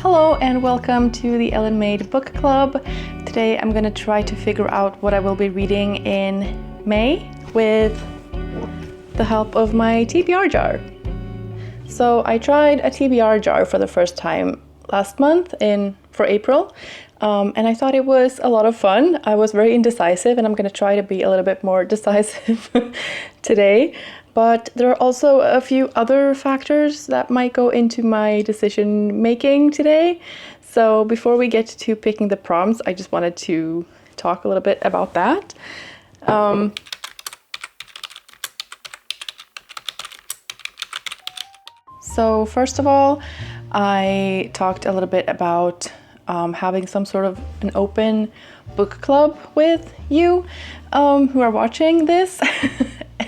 Hello and welcome to the Ellen Made Book Club. Today I'm going to try to figure out what I will be reading in May with the help of my TBR jar. So I tried a TBR jar for the first time last month for April, and I thought it was a lot of fun. I was very indecisive and I'm going to try to be a little bit more decisive today. But there are also a few other factors that might go into my decision making today. So before we get to picking the prompts, I just wanted to talk a little bit about that. So first of all, I talked a little bit about having some sort of an open book club with you who are watching this.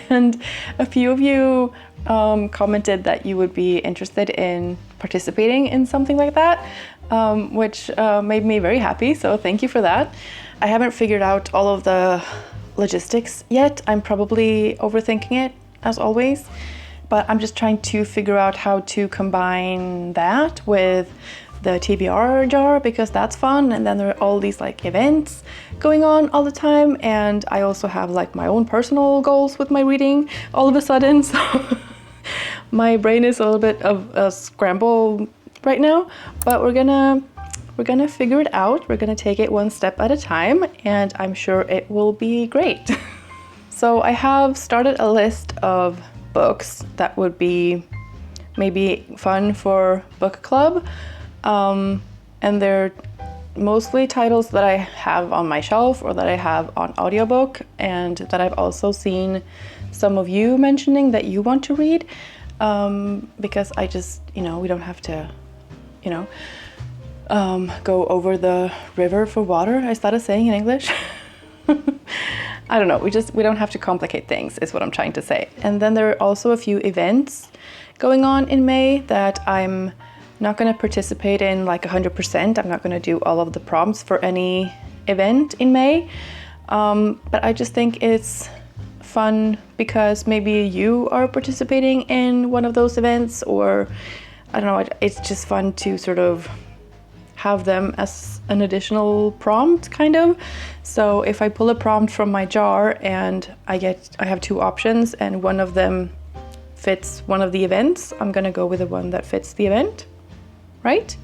And a few of you commented that you would be interested in participating in something like that, which made me very happy, so thank you for that. I haven't figured out all of the logistics yet. I'm probably overthinking it, as always, but I'm just trying to figure out how to combine that with the TBR jar, because that's fun, and then there are all these like events going on all the time, and I also have like my own personal goals with my reading all of a sudden, so my brain is a little bit of a scramble right now, but we're gonna figure it out. We're gonna take it one step at a time, and I'm sure it will be great. So I have started a list of books that would be maybe fun for book club. And they're mostly titles that I have on my shelf or that I have on audiobook, and that I've also seen some of you mentioning that you want to read, because I just, we don't have to, go over the river for water. I started saying in English. I don't know, we don't have to complicate things is what I'm trying to say. And then there are also a few events going on in May that I'm not going to participate in like 100%. I'm not going to do all of the prompts for any event in May, but I just think it's fun because maybe you are participating in one of those events, or I don't know, it's just fun to sort of have them as an additional prompt kind of. So if I pull a prompt from my jar and I have two options and one of them fits one of the events, I'm going to go with the one that fits the event. Right?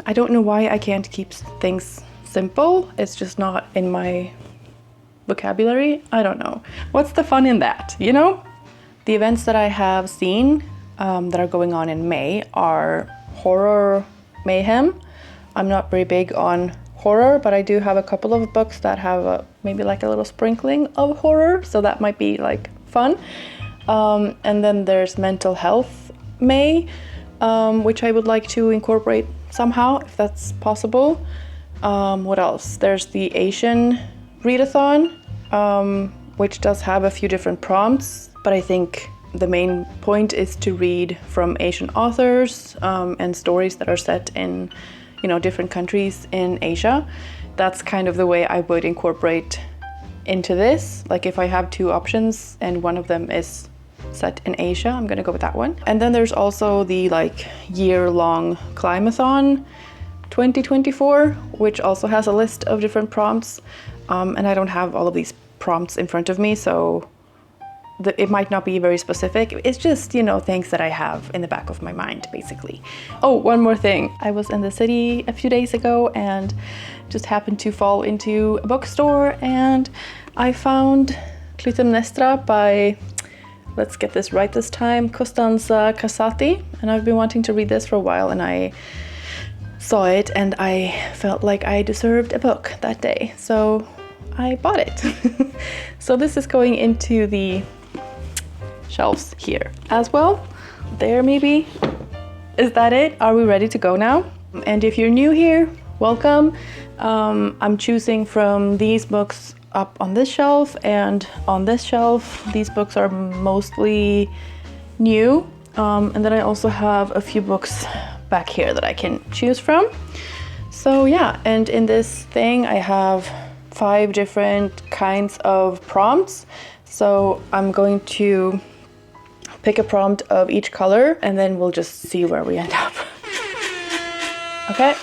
I don't know why I can't keep things simple. It's just not in my vocabulary. I don't know. What's the fun in that, The events that I have seen that are going on in May are horror mayhem. I'm not very big on horror, but I do have a couple of books that have maybe like a little sprinkling of horror, so that might be like fun. And then there's mental health May, which I would like to incorporate somehow, if that's possible. What else? There's the Asian readathon, which does have a few different prompts, but I think the main point is to read from Asian authors and stories that are set in, different countries in Asia. That's kind of the way I would incorporate into this. Like if I have two options and one of them is set in Asia, I'm gonna go with that one. And then there's also the year-long Climathon 2024, which also has a list of different prompts, and I don't have all of these prompts in front of me, so it might not be very specific. It's just, things that I have in the back of my mind, basically. Oh, one more thing. I was in the city a few days ago and just happened to fall into a bookstore, and I found Clytemnestra by, let's get this right this time, Costanza Casati, and I've been wanting to read this for a while, and I saw it and I felt like I deserved a book that day, so I bought it. So this is going into the shelves here as well. There maybe. Is that it? Are we ready to go now? And if you're new here, welcome. I'm choosing from these books up on this shelf and on this shelf. These books are mostly new, and then I also have a few books back here that I can choose from. So yeah, and in this thing I have 5 different kinds of prompts. So I'm going to pick a prompt of each color and then we'll just see where we end up. Okay.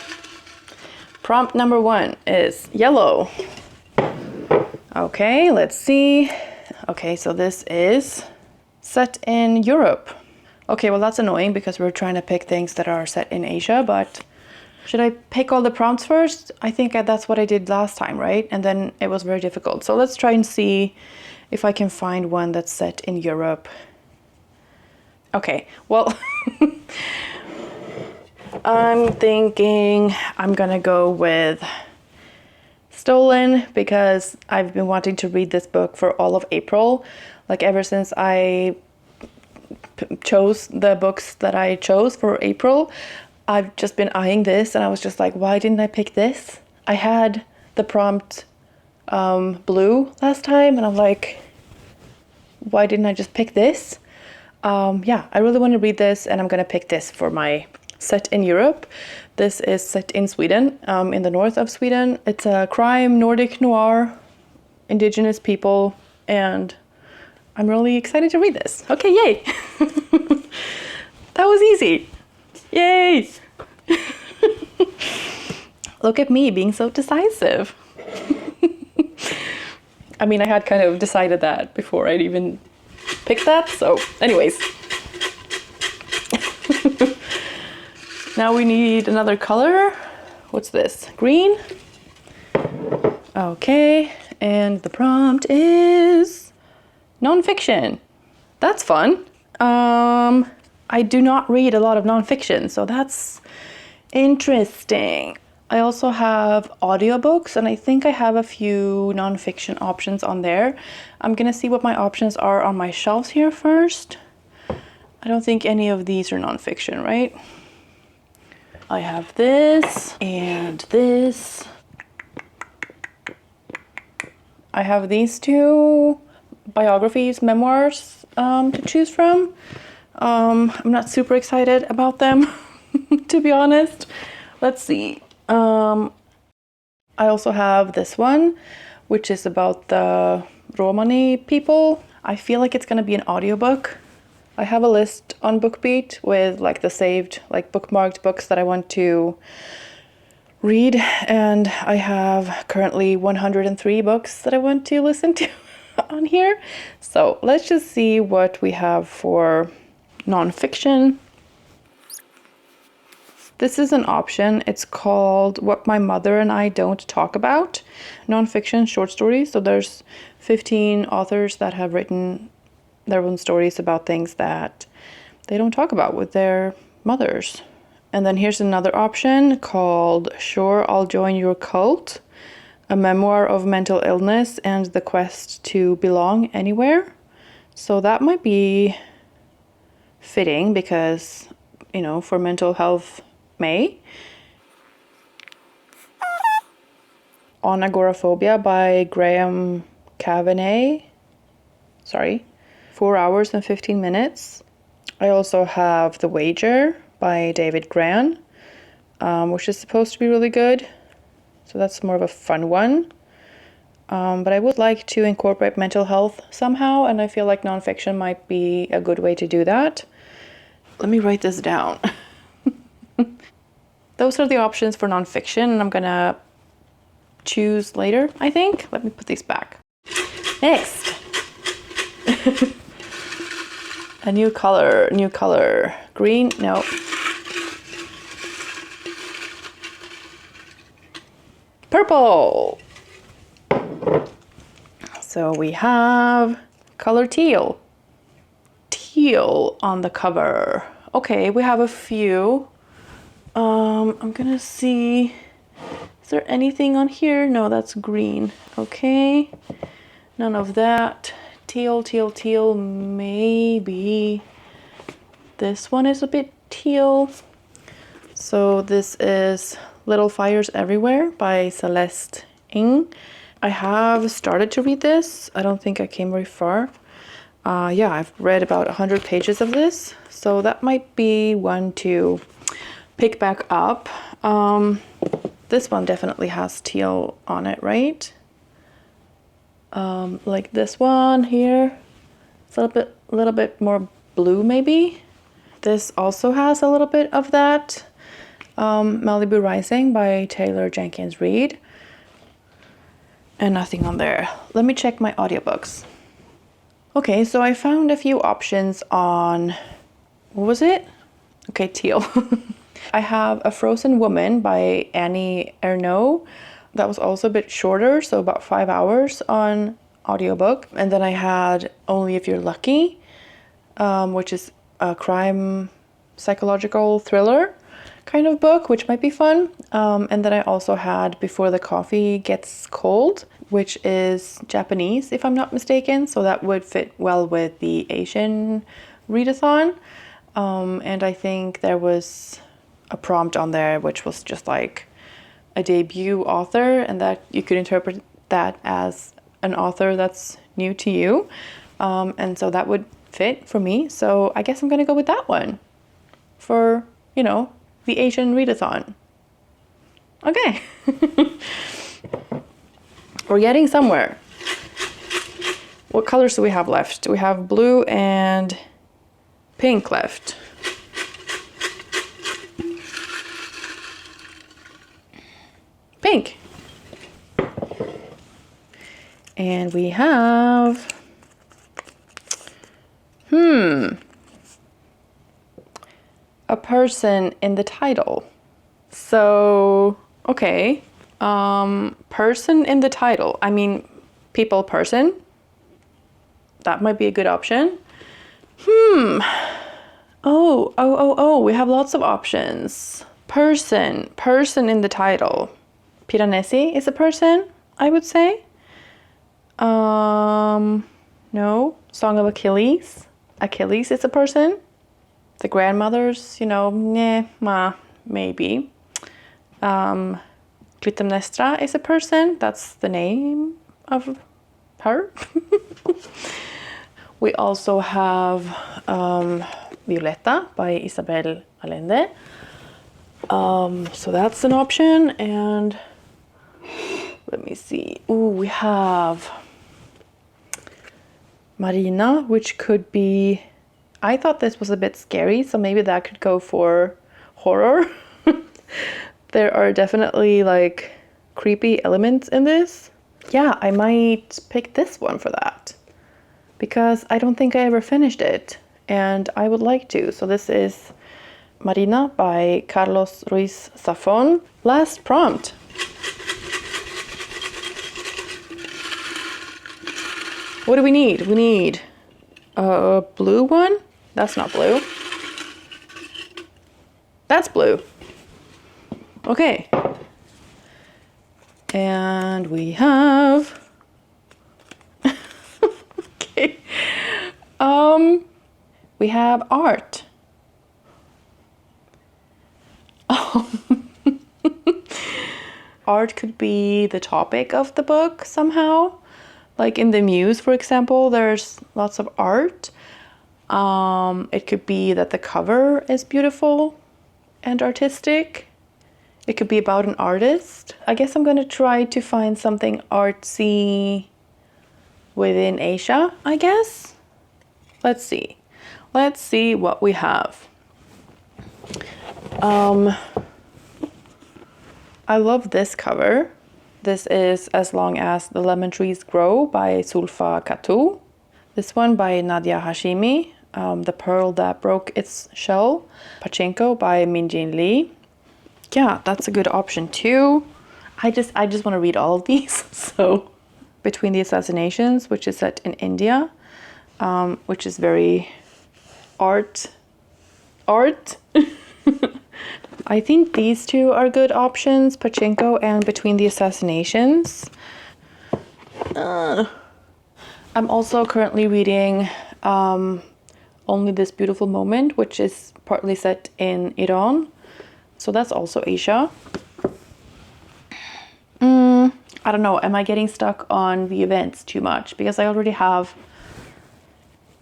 Prompt number 1 is yellow. Okay, let's see. Okay, so this is set in Europe. Okay, well that's annoying because we're trying to pick things that are set in Asia, but should I pick all the prompts first? I think that's what I did last time, right? And then it was very difficult. So let's try and see if I can find one that's set in Europe. Okay, well, I'm thinking I'm gonna go with Stolen because I've been wanting to read this book for all of April. Like ever since I chose the books that I chose for April, I've just been eyeing this and I was just like, why didn't I pick this? I had the prompt blue last time and I'm like, why didn't I just pick this? Yeah, I really want to read this and I'm gonna pick this for my set in Europe. This is set in Sweden, in the north of Sweden. It's a crime, Nordic noir, indigenous people, and I'm really excited to read this. Okay, yay! That was easy. Yay! Look at me being so decisive. I mean, I had kind of decided that before I'd even picked that, so anyways. Now we need another color. What's this? Green? Okay, and the prompt is nonfiction. That's fun. I do not read a lot of nonfiction, so that's interesting. I also have audiobooks, and I think I have a few nonfiction options on there. I'm gonna see what my options are on my shelves here first. I don't think any of these are nonfiction, right? I have this and this. I have these two biographies, memoirs to choose from. I'm not super excited about them, to be honest. Let's see. I also have this one, which is about the Romani people. I feel like it's gonna be an audiobook. I have a list on BookBeat with like the saved, like bookmarked books that I want to read, and I have currently 103 books that I want to listen to on here. So let's just see what we have for nonfiction. This is an option. It's called What My Mother and I Don't Talk About, nonfiction short stories. So there's 15 authors that have written their own stories about things that they don't talk about with their mothers. And then here's another option called Sure, I'll Join Your Cult, a memoir of mental illness and the quest to belong anywhere. So that might be fitting because, you know, for Mental Health May. On Agoraphobia by Graham Cavanagh. Sorry. 4 hours and 15 minutes. I also have The Wager by David Gran, which is supposed to be really good. So that's more of a fun one. But I would like to incorporate mental health somehow, and I feel like nonfiction might be a good way to do that. Let me write this down. Those are the options for nonfiction, and I'm gonna choose later, I think. Let me put these back. Next. A new color. Green, no. Purple. So we have color teal. Teal on the cover. Okay, we have a few. I'm gonna see, is there anything on here? No, that's green. Okay, none of that. Teal, maybe this one is a bit teal. So this is Little Fires Everywhere by Celeste Ng. I have started to read this. I don't think I came very far. Yeah, I've read about 100 pages of this, so that might be one to pick back up. This one definitely has teal on it, right? Like this one here, it's a little bit more blue maybe. This also has a little bit of that. Malibu Rising by Taylor Jenkins Reid. And nothing on there. Let me check my audiobooks. Okay, so I found a few options on, what was it? Okay, Teal. I have A Frozen Woman by Annie Ernaux. That was also a bit shorter, so about 5 hours on audiobook. And then I had Only If You're Lucky, which is a crime psychological thriller kind of book, which might be fun. And then I also had Before the Coffee Gets Cold, which is Japanese, if I'm not mistaken. So that would fit well with the Asian readathon. And I think there was a prompt on there, which was just like a debut author, and that you could interpret that as an author that's new to you. And so that would fit for me. So I guess I'm gonna go with that one for, you know, the Asian readathon. Okay. We're getting somewhere. What colors do we have left? We have blue and pink left. Pink. And we have, a person in the title. So, okay. Person in the title. I mean, people, person. That might be a good option. Oh, we have lots of options. Person in the title. Piranesi is a person, I would say. No. Song of Achilles. Achilles is a person. The grandmothers, you know, maybe. Clytemnestra is a person. That's the name of her. We also have Violetta by Isabel Allende. So that's an option. And let me see. Ooh, we have Marina, which could be, I thought this was a bit scary, so maybe that could go for horror. There are definitely like creepy elements in this. Yeah, I might pick this one for that, because I don't think I ever finished it and I would like to. So this is Marina by Carlos Ruiz Zafón. Last prompt. What do we need? We need a blue one. That's not blue. That's blue. Okay. And we have okay. We have art. Art could be the topic of the book somehow. Like in the Muse, for example, there's lots of art. It could be that the cover is beautiful and artistic. It could be about an artist. I guess I'm gonna try to find something artsy within Asia, I guess. Let's see. Let's see what we have. I love this cover. This is As Long as the Lemon Trees Grow by Zulfa Katu. This one by Nadia Hashimi. The Pearl That Broke Its Shell. Pachinko by Minjin Lee. Yeah, that's a good option too. I just want to read all of these. So, Between the Assassinations, which is set in India, which is very art. I think these two are good options, Pachinko and Between the Assassinations. I'm also currently reading Only This Beautiful Moment, which is partly set in Iran. So that's also Asia. I don't know, am I getting stuck on the events too much? Because I already have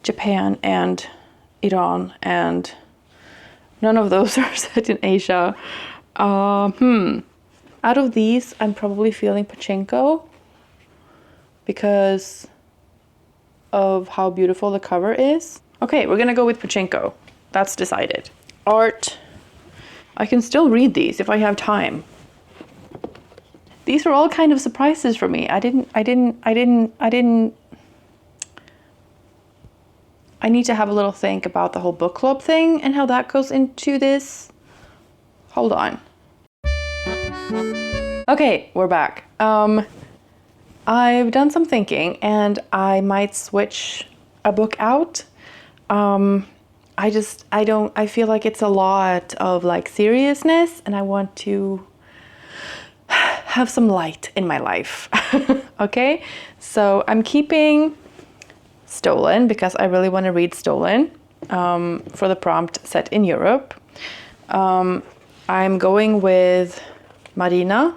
Japan and Iran, and none of those are set in Asia. Out of these, I'm probably feeling Pachinko because of how beautiful the cover is. Okay, we're gonna go with Pachinko. That's decided. Art. I can still read these if I have time. These are all kind of surprises for me. I need to have a little think about the whole book club thing and how that goes into this. Hold on. Okay, we're back. I've done some thinking and I might switch a book out. I feel like it's a lot of like seriousness and I want to have some light in my life. Okay, so I'm keeping Stolen because I really want to read Stolen for the prompt set in Europe. I'm going with Marina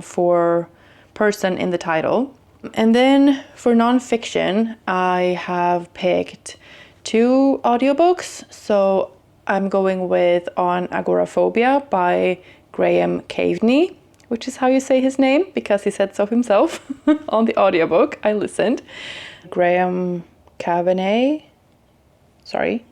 for person in the title. And then for nonfiction, I have picked 2 audiobooks. So I'm going with On Agoraphobia by Graham Caveney, which is how you say his name because he said so himself on the audiobook. I listened. Graham Caveney, sorry.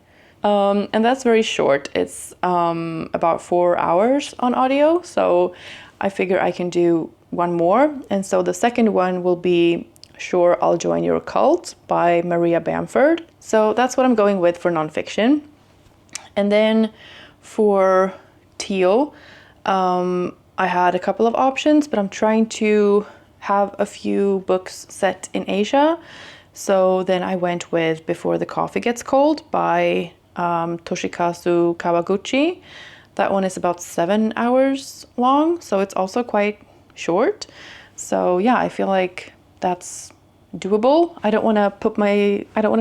And that's very short. It's about 4 hours on audio. So I figure I can do one more. And so the second one will be Sure, I'll Join Your Cult by Maria Bamford. So that's what I'm going with for nonfiction. And then for Teal, I had a couple of options, but I'm trying to have a few books set in Asia. So then I went with Before the Coffee Gets Cold by Toshikazu Kawaguchi. That one is about 7 hours long, so it's also quite short. So yeah, I feel like that's doable. I don't want to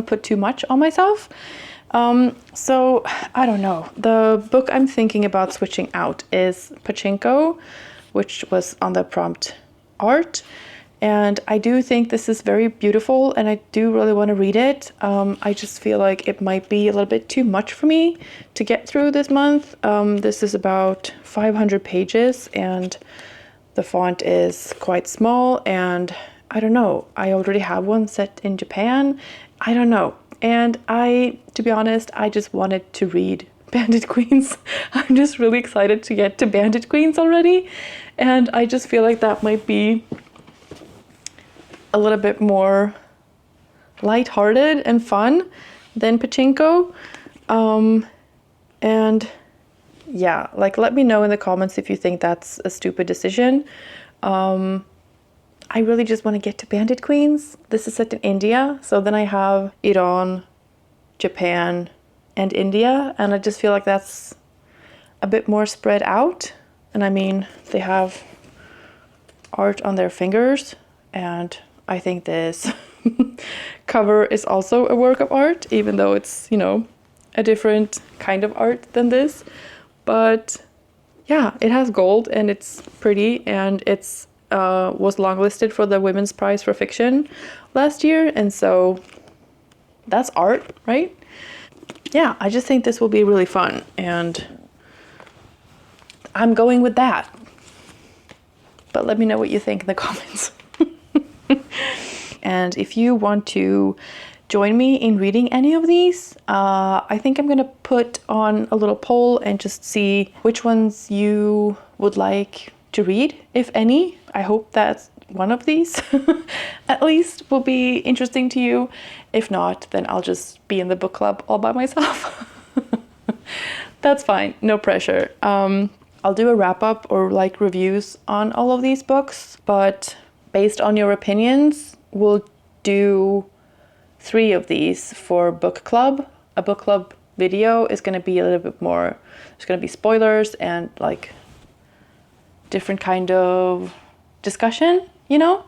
put too much on myself. So I don't know. The book I'm thinking about switching out is Pachinko, which was on the prompt art. And I do think this is very beautiful and I do really want to read it. I just feel like it might be a little bit too much for me to get through this month. This is about 500 pages and the font is quite small and I don't know. I already have one set in Japan. I don't know. And to be honest, I just wanted to read Bandit Queens. I'm just really excited to get to Bandit Queens already. And I just feel like that might be a little bit more lighthearted and fun than Pachinko. And yeah, like let me know in the comments if you think that's a stupid decision. I really just want to get to Bandit Queens. This is set in India, so then I have Iran, Japan, and India, and I just feel like that's a bit more spread out. And I mean, they have art on their fingers, and I think this cover is also a work of art, even though it's, you know, a different kind of art than this. But yeah, it has gold and it's pretty, and it's was longlisted for the Women's Prize for Fiction last year, and so that's art, right? Yeah, I just think this will be really fun, and I'm going with that. But let me know what you think in the comments. And if you want to join me in reading any of these, I think I'm gonna put on a little poll and just see which ones you would like to read, if any. I hope that one of these at least will be interesting to you. If not, then I'll just be in the book club all by myself. That's fine, no pressure. I'll do a wrap up or like reviews on all of these books, but based on your opinions, we'll do 3 of these for book club. A book club video is going to be a little bit more, there's going to be spoilers and like different kind of discussion, you know?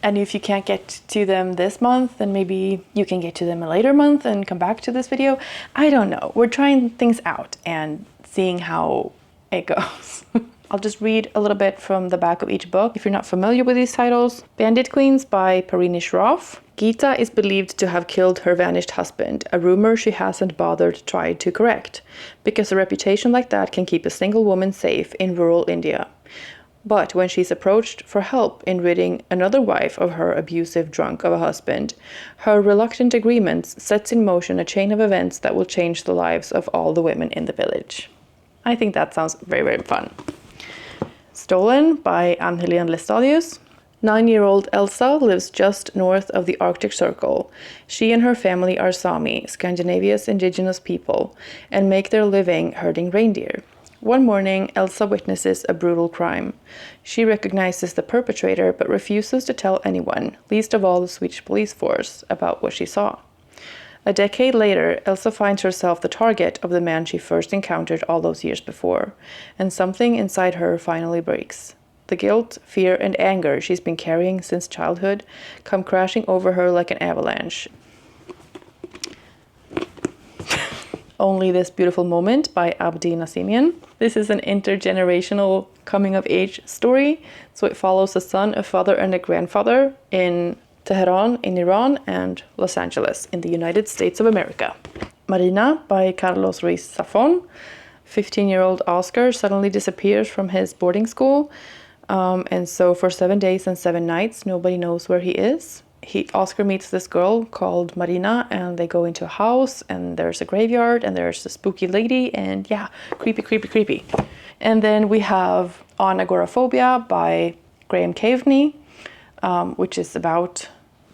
And if you can't get to them this month, then maybe you can get to them a later month and come back to this video. I don't know. We're trying things out and seeing how it goes. I'll just read a little bit from the back of each book. If you're not familiar with these titles, Bandit Queens by Parini Shroff. Geeta is believed to have killed her vanished husband, a rumor she hasn't bothered tried to correct, because a reputation like that can keep a single woman safe in rural India. But when she's approached for help in ridding another wife of her abusive drunk of a husband, her reluctant agreement sets in motion a chain of events that will change the lives of all the women in the village. I think that sounds very, very fun. Stolen by Ann-Helene Lestadius. 9-year-old Elsa lives just north of the Arctic Circle. She and her family are Sami, Scandinavia's indigenous people, and make their living herding reindeer. One morning, Elsa witnesses a brutal crime. She recognizes the perpetrator but refuses to tell anyone, least of all the Swedish police force, about what she saw. A decade later, Elsa finds herself the target of the man she first encountered all those years before, and something inside her finally breaks. The guilt, fear, and anger she's been carrying since childhood come crashing over her like an avalanche. Only This Beautiful Moment by Abdi Nassimian. This is an intergenerational coming-of-age story, so it follows a son, a father, and a grandfather in Tehran in Iran and Los Angeles in the United States of America. Marina by Carlos Ruiz Zafón. 15-year-old Oscar suddenly disappears from his boarding school, and so for 7 days and 7 nights nobody knows where he is. Oscar meets this girl called Marina, and they go into a house, and there's a graveyard, and there's a spooky lady, and yeah, creepy. And then we have On Agoraphobia by Graham Caveney, which is about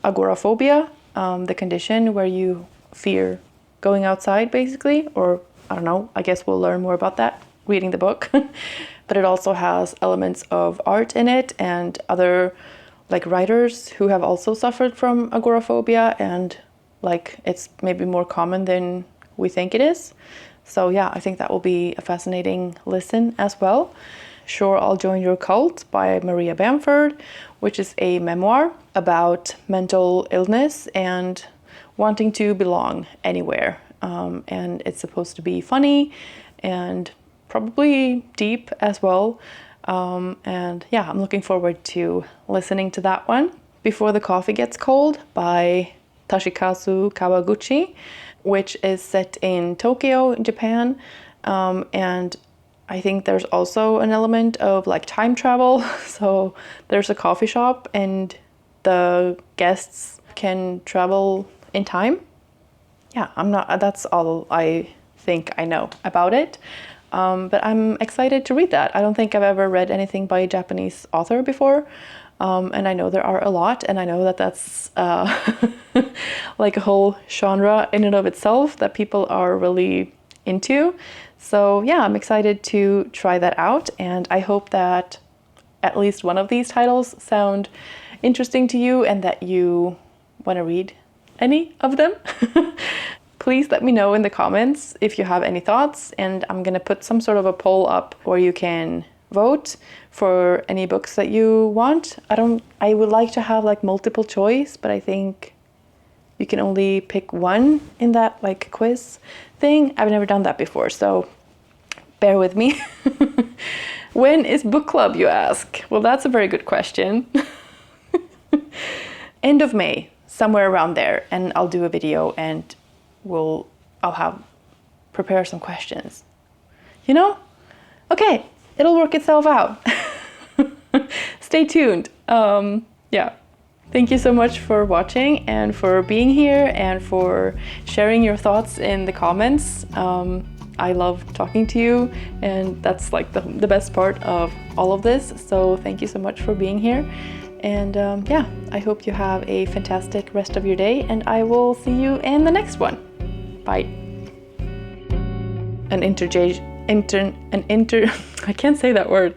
agoraphobia, the condition where you fear going outside, basically, or I don't know, I guess we'll learn more about that reading the book. But it also has elements of art in it and other like writers who have also suffered from agoraphobia, and like it's maybe more common than we think it is. So yeah, I think that will be a fascinating listen as well. Sure, I'll Join Your Cult by Maria Bamford, which is a memoir about mental illness and wanting to belong anywhere. And it's supposed to be funny and probably deep as well. And yeah, I'm looking forward to listening to that one. Before the Coffee Gets Cold by Toshikazu Kawaguchi, which is set in Tokyo, in Japan. And I think there's also an element of like time travel. So there's a coffee shop and the guests can travel in time. Yeah, that's all I think I know about it. But I'm excited to read that. I don't think I've ever read anything by a Japanese author before. And I know there are a lot, and I know that that's like a whole genre in and of itself that people are really into. So yeah, I'm excited to try that out, and I hope that at least one of these titles sound interesting to you and that you want to read any of them. Please let me know in the comments if you have any thoughts, and I'm gonna put some sort of a poll up where you can vote for any books that you want. I would like to have like multiple choice, but I think you can only pick one in that like quiz thing. I've never done that before, so bear with me. When is book club, you ask? Well, that's a very good question. End of May, somewhere around there, and I'll do a video and I'll prepare some questions. You know? Okay, it'll work itself out. Stay tuned. Yeah. Thank you so much for watching and for being here and for sharing your thoughts in the comments. I love talking to you, and that's like the best part of all of this. So thank you so much for being here. And yeah, I hope you have a fantastic rest of your day, and I will see you in the next one. Bye. I can't say that word.